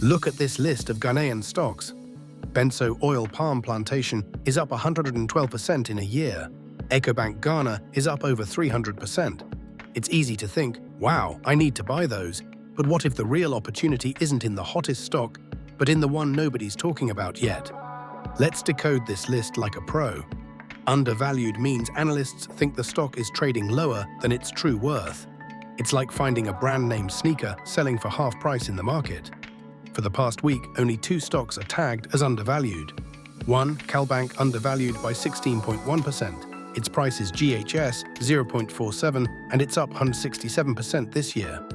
Look at this list of Ghanaian stocks. Benso Oil Palm Plantation is up 112% in a year. EcoBank Ghana is up over 300%. It's easy to think, wow, I need to buy those. But what if the real opportunity isn't in the hottest stock, but in the one nobody's talking about yet? Let's decode this list like a pro. Undervalued means analysts think the stock is trading lower than its true worth. It's like finding a brand-name sneaker selling for half price in the market. For the past week, only 2 stocks are tagged as undervalued. 1, CalBank undervalued by 16.1%. Its price is GHS 0.47 and it's up 167% this year.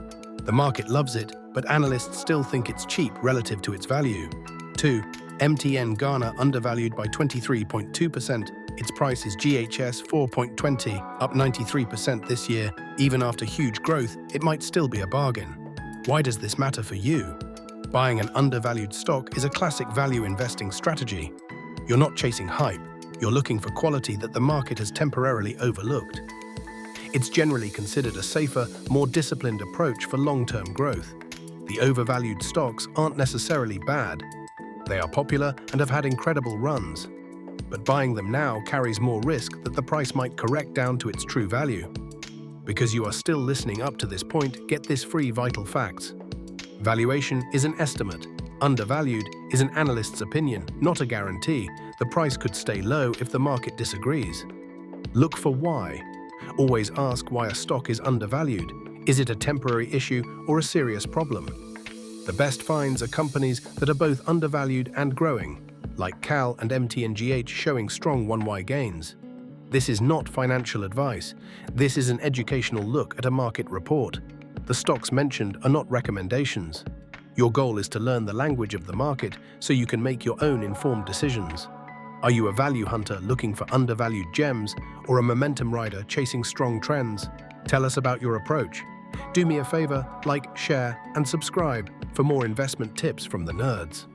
The market loves it, but analysts still think it's cheap relative to its value. 2, MTN Ghana undervalued by 23.2%. Its price is GHS 4.20, up 93% this year. Even after huge growth, it might still be a bargain. Why does this matter for you? Buying an undervalued stock is a classic value investing strategy. You're not chasing hype, you're looking for quality that the market has temporarily overlooked. It's generally considered a safer, more disciplined approach for long-term growth. The overvalued stocks aren't necessarily bad. They are popular and have had incredible runs. But buying them now carries more risk that the price might correct down to its true value. Because you are still listening up to this point, get this free vital facts. Valuation is an estimate. Undervalued is an analyst's opinion, not a guarantee. The price could stay low if the market disagrees. Look for why. Always ask why a stock is undervalued. Is it a temporary issue or a serious problem? The best finds are companies that are both undervalued and growing, like Cal and MTNGH showing strong 1Y gains. This is not financial advice. This is an educational look at a market report. The stocks mentioned are not recommendations. Your goal is to learn the language of the market so you can make your own informed decisions. Are you a value hunter looking for undervalued gems or a momentum rider chasing strong trends? Tell us about your approach. Do me a favor, like, share, and subscribe for more investment tips from the nerds.